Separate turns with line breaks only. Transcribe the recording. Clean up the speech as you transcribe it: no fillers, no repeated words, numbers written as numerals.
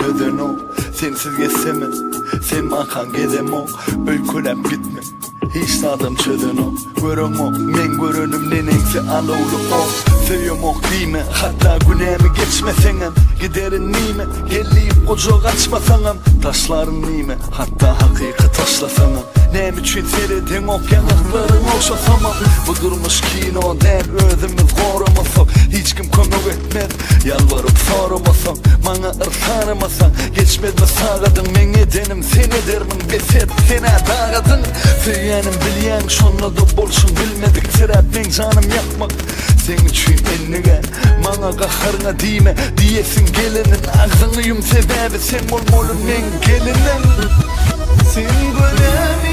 çöden o. Sensiz geçseme, sen akan gezem o. Öykülem gitme, hiç tadım çöden o. Görün o, men görünüm nenengse alovlu o. Seviyorum o diyme, hatta günemi geçmesenem. Giderin nime, geliyip ocak açmasanam. Taşların nime, hatta hakikat taşlasanam. Nem için seyredin ok yanakların okşasamam. Bu durmuş kino der özümüz korumasak. Hiç kim kömür etmez, yalvarıp sorumasam. Bana ırsaramasan, geçmez mi sağladın. Men edenim sen edermin, beset sene dağıdın. Söylenim bilyen şonla da bolşun bilmedik. Terap men canım yapmak, sen için enine. Bana kaharına diyme, diyesin gelinin. Ağzını yum sebebi sen olmalın men gelinin. Sen böyle